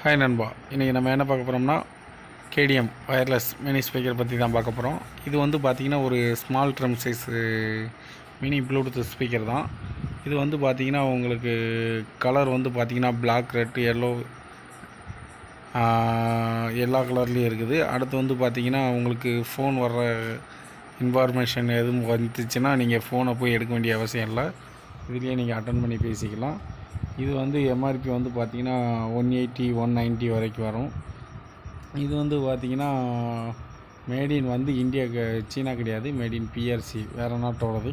Hi நண்பா, இன்றைக்கி நம்ம என்ன பார்க்க போகிறோம்னா கேடிஎம் வயர்லெஸ் மினி ஸ்பீக்கர் பற்றி தான் பார்க்க போகிறோம். இது வந்து பார்த்திங்கன்னா ஒரு small drum size mini Bluetooth speaker தான். இது வந்து பார்த்திங்கன்னா உங்களுக்கு கலர் வந்து பார்த்திங்கன்னா பிளாக், ரெட், எல்லா கலர்லேயும் இருக்குது. அடுத்து வந்து பார்த்திங்கன்னா உங்களுக்கு ஃபோன் வர்ற இன்ஃபர்மேஷன் எதுவும் வந்துச்சுன்னா நீங்கள் ஃபோனை போய் எடுக்க வேண்டிய அவசியம் இல்லை, இதுலேயே நீங்கள் அட்டன் பண்ணி பேசிக்கலாம். இது வந்து எம்ஆர்பி வந்து பார்த்திங்கன்னா 180 190 வரைக்கும் வரும். இது வந்து பார்த்திங்கன்னா மேடின் வந்து இந்தியா சீனா கிடையாது, மேடின் பிஆர்சி வேறு நாட்டோடது.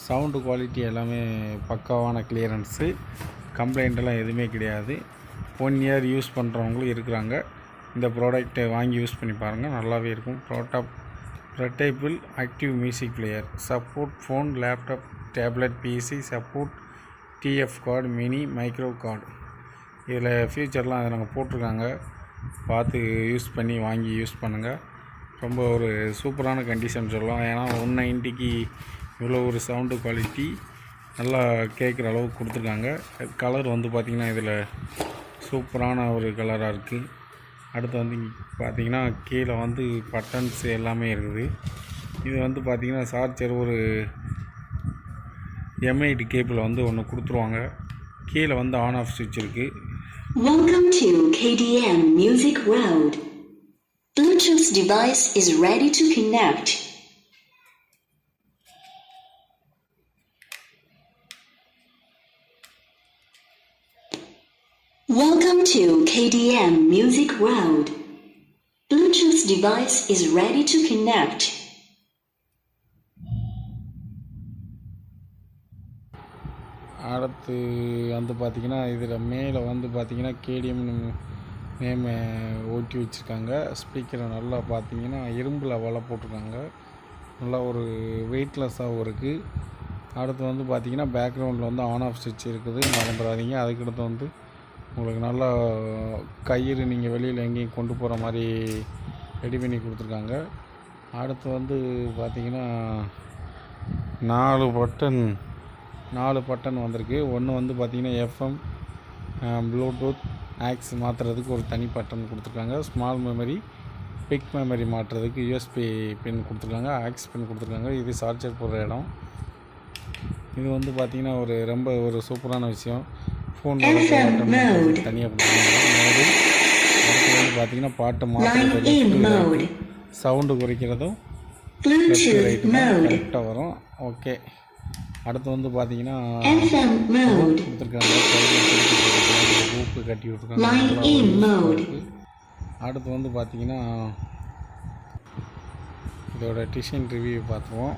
சவுண்டு குவாலிட்டி எல்லாமே பக்காவான கிளியரன்ஸு, கம்ப்ளைண்ட்டெல்லாம் எதுவுமே கிடையாது. 1 இயர் யூஸ் பண்ணுறவங்களும் இருக்கிறாங்க. இந்த ப்ராடக்ட்டை வாங்கி யூஸ் பண்ணி பாருங்கள், நல்லாவே இருக்கும். Portable active music player, support phone, laptop, tablet, PC, support TF card, mini, micro card. இதில் ஃபியூச்சர்லாம் அதை நாங்கள் போட்டிருக்காங்க, பார்த்து யூஸ் பண்ணி வாங்கி யூஸ் பண்ணுங்கள். ரொம்ப ஒரு சூப்பரான கண்டிஷன் சொல்லலாம். ஏன்னா 190க்கு இவ்வளோ ஒரு சவுண்டு குவாலிட்டி நல்லா கேட்குற அளவுக்கு கொடுத்துருக்காங்க. கலர் வந்து பார்த்திங்கன்னா இதில் சூப்பரான ஒரு கலராக இருக்குது. அடுத்து வந்து பார்த்திங்கன்னா கீழே வந்து பட்டன்ஸ் எல்லாமே இருக்குது. இது வந்து பார்த்திங்கன்னா சார்ஜர் ஒரு M8 கேபிள் வந்து ஒன்று கொடுத்துருவாங்க. கீழே வந்து ஆன் ஆஃப் ஸ்விட்ச் இருக்குது. Welcome to KDM Music World. Bluetooth device is ready to connect. Welcome to KDM Music World. Bluetooth device is ready to connect. அடுத்து வந்து பார்த்திங்கன்னா இதில் மேலே வந்து பார்த்திங்கன்னா கேடிஎம் நேம் ஓட்டி வச்சுருக்காங்க. ஸ்பீக்கரை நல்லா பார்த்திங்கன்னா இரும்பில் வலை போட்டிருக்காங்க, நல்லா ஒரு வெயிட்லெஸ்ஸாகவும் இருக்குது. அடுத்து வந்து பார்த்திங்கன்னா பேக்ரவுண்டில் வந்து ஆன் ஆஃப் ஸ்விட்ச் இருக்குது, மறந்துடாதீங்க. அதுக்கடுத்து வந்து உங்களுக்கு நல்லா கயிறு நீங்கள் வெளியில் எங்கேயும் கொண்டு போகிற மாதிரி ரெடி பண்ணி கொடுத்துருக்காங்க. அடுத்து வந்து பார்த்திங்கன்னா 4 பட்டன் வந்திருக்கு. ஒன்று வந்து பார்த்திங்கன்னா எஃப்எம், ப்ளூடூத், ஆக்ஸ் மாற்றுறதுக்கு ஒரு தனி பட்டன் கொடுத்துருக்காங்க. ஸ்மால் மெமரி, பிக் மெமரி மாற்றுறதுக்கு யூஎஸ்பி பின் கொடுத்துருக்காங்க, ஆக்ஸ் பின் கொடுத்துருக்காங்க. இது சார்ஜர் போடுற இடம். இது வந்து பார்த்திங்கன்னா ரொம்ப ஒரு சூப்பரான விஷயம். ஃபோன் தனியாக கொடுத்துருக்காங்க. அடுத்து வந்து பார்த்திங்கன்னா பாட்டு மாற்றுறது, சவுண்டு குறைக்கிறதும் கரெக்டாக வரும். ஓகே. அடுத்து வந்து பார்த்திங்கன்னா கொடுத்துருக்காங்க, ரூப்பு கட்டி விட்ருக்காங்க. அடுத்து வந்து பார்த்திங்கன்னா இதோட டிசைன் ரிவ்யூ பார்த்துருவோம்.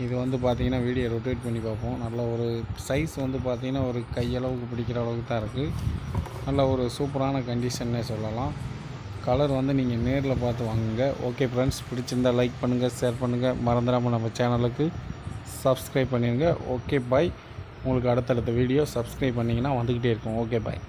இது வந்து பார்த்திங்கன்னா வீடியோ ரொட்டேட் பண்ணி பார்ப்போம். நல்ல ஒரு சைஸ் வந்து பார்த்திங்கன்னா ஒரு கையளவுக்கு பிடிக்கிற அளவுக்கு தான் இருக்குது. நல்ல ஒரு சூப்பரான கண்டிஷன்னே சொல்லலாம். கலர் வந்து நீங்கள் நேரில் பார்த்து வாங்குங்க. ஓகே ஃப்ரெண்ட்ஸ், பிடிச்சிருந்தால் லைக் பண்ணுங்கள், ஷேர் பண்ணுங்கள், மறந்துடாமல் நம்ம சேனலுக்கு சப்ஸ்கிரைப் பண்ணிடுங்க. Okay bye. உங்களுக்கு அடுத்தடுத்த வீடியோ சப்ஸ்கிரைப் பண்ணிங்கன்னா வந்துக்கிட்டே இருக்கும். Okay bye.